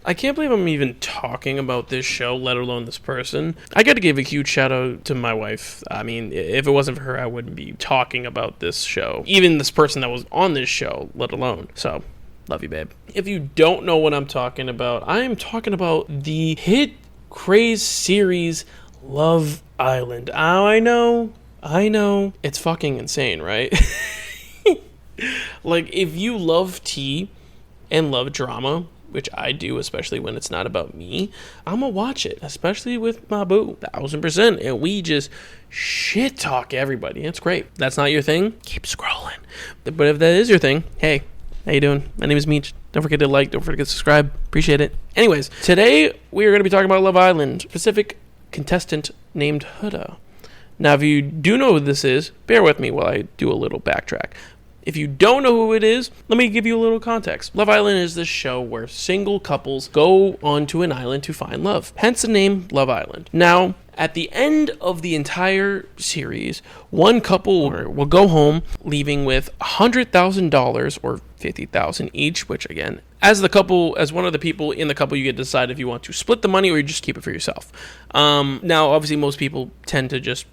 I can't believe I'm even talking about this show, let alone this person. I got to give a huge shout out to my wife. I mean, if it wasn't for her, I wouldn't be talking about this show. Even this person that was on this show, let alone. So, love you, babe. If you don't know what I'm talking about, I am talking about the hit craze series Love Island. Oh, I know. It's fucking insane, right? Like, if you love tea and love drama, which I do, especially when it's not about me, I'm gonna watch it, especially with my boo, 1000%. And we just shit talk everybody. It's great. That's not your thing? Keep scrolling. But if that is your thing, hey, how you doing? My name is Meech. Don't forget to like, don't forget to subscribe. Appreciate it. Anyways, today we are going to be talking about Love Island, specific contestant named Huda. Now, if you do know who this is, bear with me while I do a little backtrack. If you don't know who it is, let me give you a little context. Love Island is this show where single couples go onto an island to find love. Hence the name Love Island. Now, at the end of the entire series, one couple will go home leaving with $100,000 or $50,000 each, which again, as one of the people in the couple, you get to decide if you want to split the money or you just keep it for yourself. Now, obviously, most people tend to just,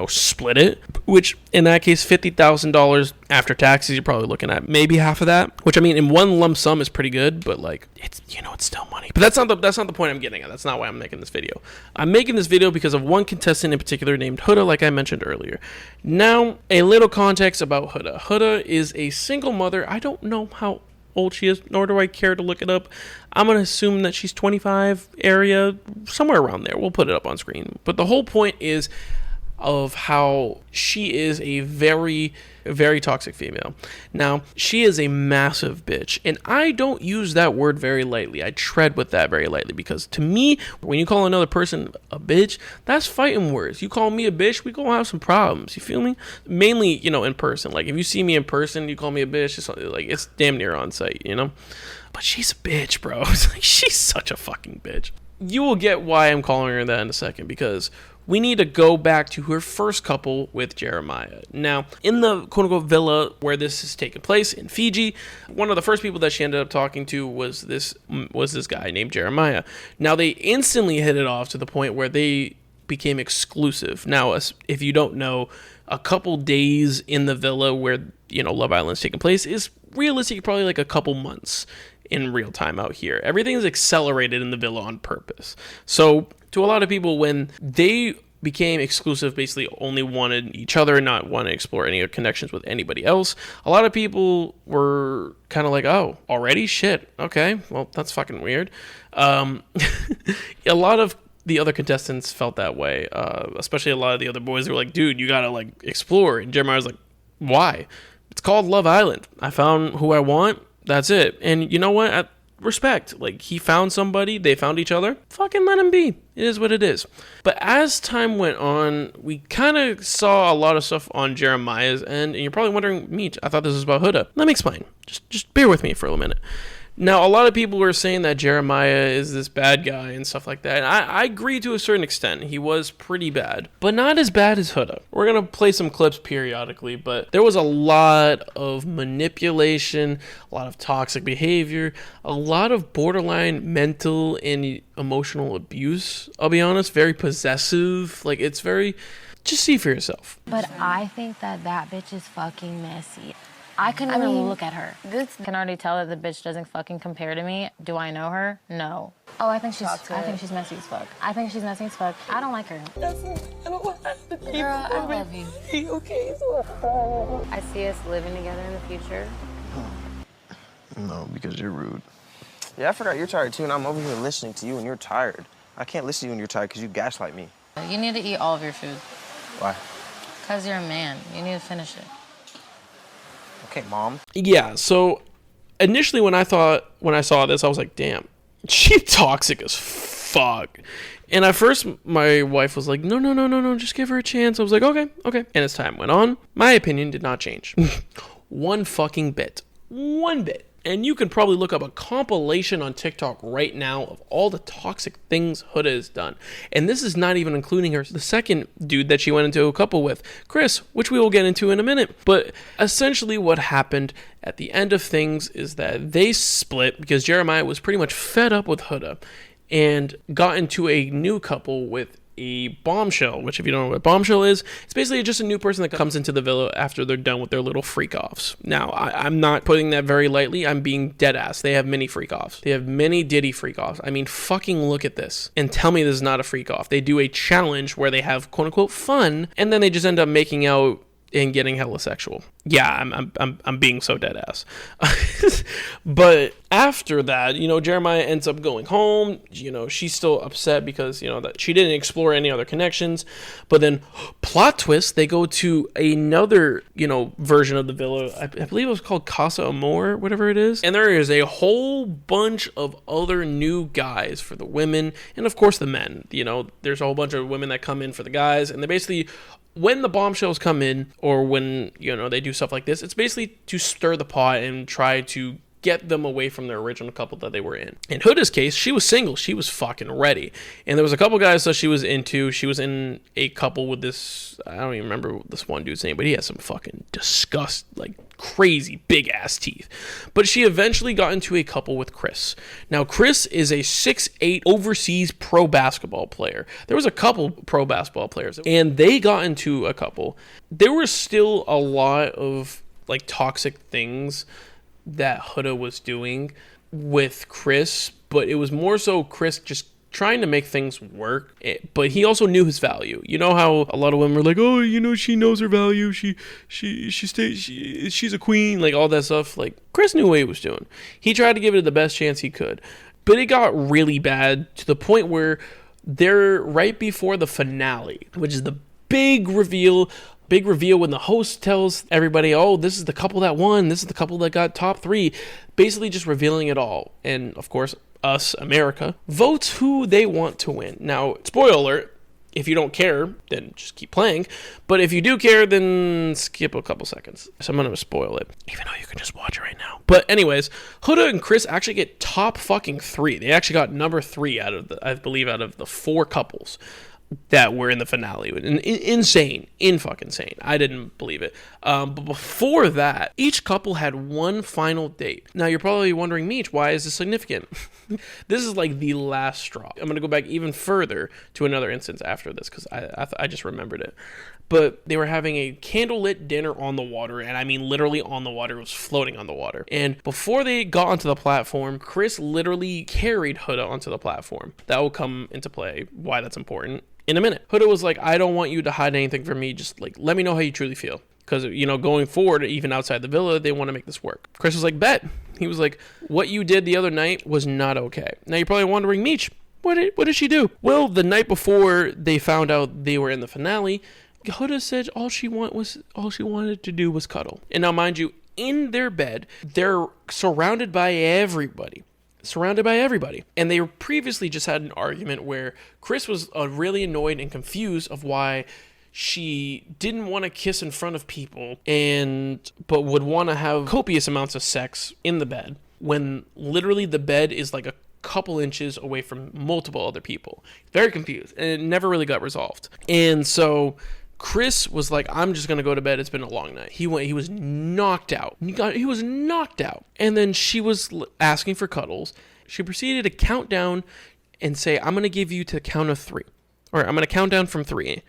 split it, which in that case, $50,000 after taxes, you're probably looking at maybe half of that, which I mean, in one lump sum is pretty good, but like, it's still money. But that's not the point I'm getting at. That's not why I'm making this video. I'm making this video because of one contestant in particular named Huda, like I mentioned earlier. Now, a little context about Huda. Huda is a single mother. I don't know how old she is, nor do I care to look it up. I'm going to assume that she's 25 area, somewhere around there. We'll put it up on screen. But the whole point is of how she is a very, very toxic female. Now, she is a massive bitch, and I don't use that word very lightly. I tread with that very lightly, because to me, when you call another person a bitch, that's fighting words. You call me a bitch, we gonna have some problems. You feel me? Mainly, in person. Like, if you see me in person, you call me a bitch, it's damn near on sight, But she's a bitch, bro. It's like, she's such a fucking bitch. You will get why I'm calling her that in a second, because we need to go back to her first couple with Jeremiah. Now, in the quote-unquote villa where this is taking place in Fiji, one of the first people that she ended up talking to was this guy named Jeremiah. Now, they instantly hit it off to the point where they became exclusive. Now, if you don't know, a couple days in the villa where, Love Island's taking place is realistically probably like a couple months in real time out here. Everything is accelerated in the villa on purpose. So to a lot of people, when they became exclusive, basically only wanted each other, not want to explore any connections with anybody else, a lot of people were kind of like, oh, already? Shit. Okay, well, that's fucking weird. A lot of the other contestants felt that way, especially a lot of the other boys. They were like, dude, you gotta explore. And Jeremiah was like, why? It's called Love Island. I found who I want. That's it. And you know what? Respect. He found somebody, they found each other. Fucking let him be. It is what it is. But as time went on, we kind of saw a lot of stuff on Jeremiah's end. And you're probably wondering, Meech, I thought this was about Huda. Let me explain. Just bear with me for a minute. Now, a lot of people were saying that Jeremiah is this bad guy and stuff like that. And I agree to a certain extent. He was pretty bad, but not as bad as Huda. We're going to play some clips periodically, but there was a lot of manipulation, a lot of toxic behavior, a lot of borderline mental and emotional abuse. I'll be honest, very possessive. It's very, just see for yourself. But I think that bitch is fucking messy. I couldn't even look at her. This can already tell that the bitch doesn't fucking compare to me. Do I know her? No. Oh, I think she's messy as fuck. I think she's messy as fuck. I don't like her. I don't want to keep Girl, I love you. Okay, so I see us living together in the future. No, because you're rude. Yeah, I forgot you're tired too, and I'm over here listening to you and you're tired. I can't listen to you when you're tired because you gaslight me. You need to eat all of your food. Why? Because you're a man. You need to finish it. Okay, Mom. Yeah, so initially when I saw this, I was like, damn, she's toxic as fuck. And at first, my wife was like, no, just give her a chance. I was like, okay. And as time went on, my opinion did not change. One fucking bit. One bit. And you can probably look up a compilation on TikTok right now of all the toxic things Huda has done. And this is not even including the second dude that she went into a couple with, Chris, which we will get into in a minute. But essentially what happened at the end of things is that they split because Jeremiah was pretty much fed up with Huda and got into a new couple with a bombshell, which if you don't know what bombshell is, it's basically just a new person that comes into the villa after they're done with their little freak-offs. Now, I'm not putting that very lightly. I'm being dead ass. They have many freak-offs. They have many Diddy freak-offs. I mean, fucking look at this and tell me this is not a freak-off. They do a challenge where they have quote-unquote fun, and then they just end up making out and getting hella sexual. Yeah, I'm being so dead ass. But after that, Jeremiah ends up going home. She's still upset because, that she didn't explore any other connections. But then, plot twist, they go to another, version of the villa. I believe it was called Casa Amor, whatever it is. And there is a whole bunch of other new guys for the women. And of course the men, there's a whole bunch of women that come in for the guys. And they basically, when the bombshells come in or when, they do stuff like this, it's basically to stir the pot and try to get them away from their original couple that they were in. In Huda's case, she was single. She was fucking ready. And there was a couple guys that she was into. She was in a couple with this, I don't even remember this one dude's name, but he has some fucking crazy big ass teeth. But she eventually got into a couple with Chris. Now, Chris is a 6'8" overseas pro basketball player. There was a couple pro basketball players, and they got into a couple. There was still a lot of toxic things that Huda was doing with Chris, but it was more so Chris just trying to make things work, but he also knew his value. You know how a lot of women were like, oh, she knows her value, she's a queen, all that stuff. Chris knew what he was doing. He tried to give it the best chance he could, but it got really bad to the point where they're right before the finale, which is the big reveal when the host tells everybody, oh, this is the couple that won, this is the couple that got top 3, basically just revealing it all. And of course, us, America, votes who they want to win. Now, spoiler alert, if you don't care, then just keep playing. But if you do care, then skip a couple seconds. So I'm going to spoil it, even though you can just watch it right now. But anyways, Huda and Chris actually get top fucking 3. They actually got number 3 out of the 4 couples that were in the finale. Insane. Fucking insane. I didn't believe it. But before that, each couple had one final date. Now, you're probably wondering, Meech, why is this significant? This is the last straw. I'm going to go back even further to another instance after this because I just remembered it. But they were having a candlelit dinner on the water, and I mean literally on the water. It was floating on the water. And before they got onto the platform, Chris literally carried Huda onto the platform. That will come into play, why that's important, in a minute. Huda was like, I don't want you to hide anything from me. Just let me know how you truly feel. Because, going forward, even outside the villa, they want to make this work. Chris was like, bet. He was like, what you did the other night was not okay. Now, you're probably wondering, Meech, what did she do? Well, the night before they found out they were in the finale, Huda said all she wanted to do was cuddle. And now, mind you, in their bed, they're surrounded by everybody. And they previously just had an argument where Chris was really annoyed and confused of why she didn't want to kiss in front of people but would want to have copious amounts of sex in the bed when literally the bed is a couple inches away from multiple other people. Very confused, and it never really got resolved. And so Chris was like, I'm just going to go to bed. It's been a long night. He was knocked out. He was knocked out. And then she was asking for cuddles. She proceeded to count down and say, I'm going to give you to the count of 3. Or I'm going to count down from 3.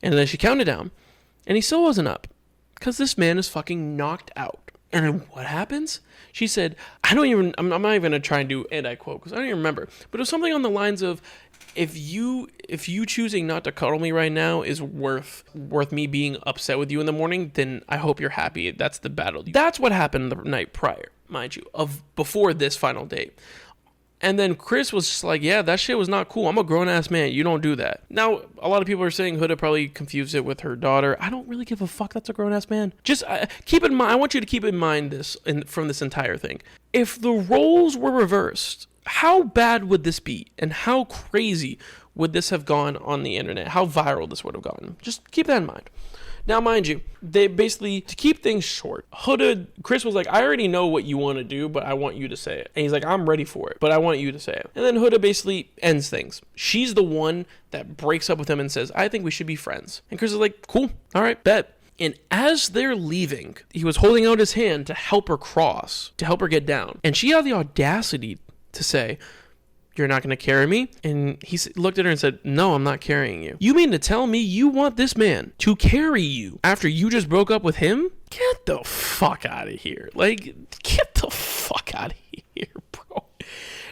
And then she counted down. And he still wasn't up. Because this man is fucking knocked out. And then what happens? She said, I'm not even going to try and do, and I quote, because I don't even remember. But it was something on the lines of, if you choosing not to cuddle me right now is worth me being upset with you in the morning, then I hope you're happy. That's the battle. That's what happened the night prior, mind you, before this final date. And then Chris was just like, yeah, that shit was not cool. I'm a grown-ass man. You don't do that. Now, a lot of people are saying Huda probably confused it with her daughter. I don't really give a fuck. That's a grown-ass man. Just keep in mind, I want you to keep in mind this from this entire thing. If the roles were reversed, how bad would this be? And how crazy would this have gone on the internet? How viral this would have gotten? Just keep that in mind. Now, mind you, they basically, to keep things short, Chris was like, I already know what you want to do, but I want you to say it. And he's like, I'm ready for it, but I want you to say it. And then Huda basically ends things. She's the one that breaks up with him and says, I think we should be friends. And Chris is like, cool, all right, bet. And as they're leaving, he was holding out his hand to help her cross, to help her get down. And she had the audacity to say, you're not going to carry me? And he looked at her and said, no, I'm not carrying you. You mean to tell me you want this man to carry you after you just broke up with him? Get the fuck out of here. Like, get the fuck out of here, bro.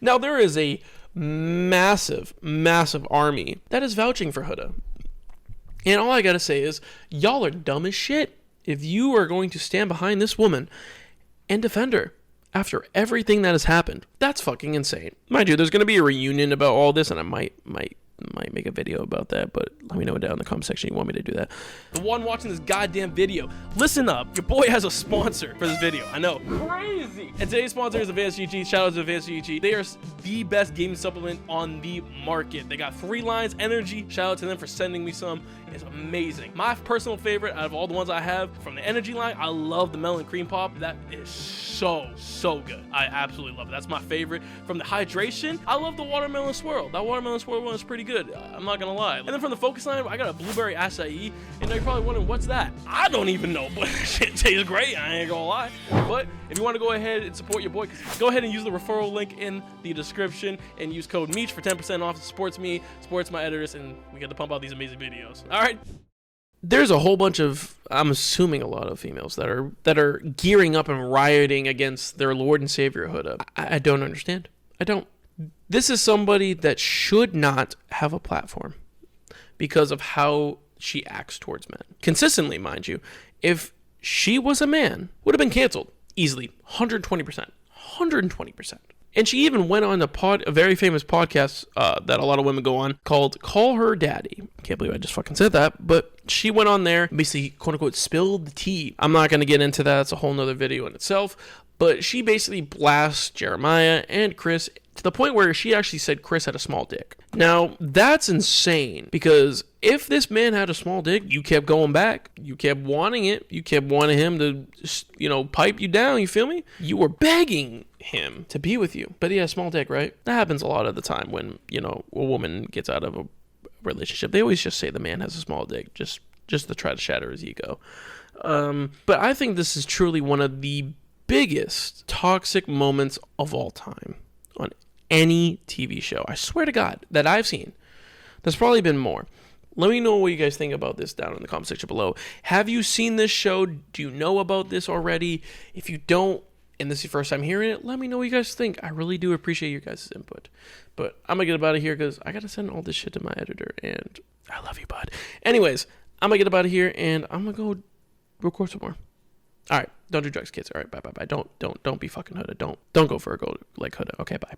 Now, there is a massive, massive army that is vouching for Huda. And all I got to say is, y'all are dumb as shit if you are going to stand behind this woman and defend her after everything that has happened. That's fucking insane. Mind you, there's going to be a reunion about all this, and I might make a video about that, but let me know down in the comment section you want me to do that. The one watching this goddamn video, listen up. Your boy has a sponsor for this video. I know. Crazy. And today's sponsor is Advanced GG. Shout out to Advanced GG. They are the best gaming supplement on the market. They got 3 lines, energy. Shout out to them for sending me some. It's amazing. My personal favorite out of all the ones I have from the energy line, I love the melon cream pop. That is so good. I absolutely love it. That's my favorite. From the hydration, I love the watermelon swirl. That watermelon swirl one is pretty good. I'm not gonna lie. And then from the focus line, I got a blueberry acai. And you're probably wondering, what's that? I don't even know, but it tastes great. I ain't gonna lie. But if you want to go ahead and support your boy, go ahead and use the referral link in the description and use code MEECH for 10% off. It supports me, supports my editors, and we get to pump out these amazing videos. All right. There's a whole bunch of, I'm assuming a lot of females that are gearing up and rioting against their Lord and Savior Huda. I don't understand. I don't. This is somebody that should not have a platform because of how she acts towards men. Consistently, mind you. If she was a man, would have been canceled easily, 120%. 120%. And she even went on a very famous podcast that a lot of women go on called Call Her Daddy. Can't believe I just fucking said that. But she went on there and basically, quote unquote, spilled the tea. I'm not going to get into that. It's a whole nother video in itself. But she basically blasts Jeremiah and Chris to the point where she actually said Chris had a small dick. Now, that's insane because if this man had a small dick, you kept going back. You kept wanting it. You kept wanting him to, pipe you down. You feel me? You were begging him to be with you. But he has a small dick, right? That happens a lot of the time when, a woman gets out of a relationship. They always just say the man has a small dick just to try to shatter his ego. But I think this is truly one of the biggest toxic moments of all time on any TV show. I swear to God that I've seen. There's probably been more. Let me know what you guys think about this down in the comment section below. Have you seen this show? Do you know about this already? If you don't, and this is your first time hearing it, let me know what you guys think. I really do appreciate your guys' input. But I'm going to get up out of here because I got to send all this shit to my editor. And I love you, bud. Anyways, I'm going to get up out of here and I'm going to go record some more. All right. Don't do drugs, kids. All right. Bye. Don't be fucking Huda. Don't go for a go like Huda. Okay. Bye.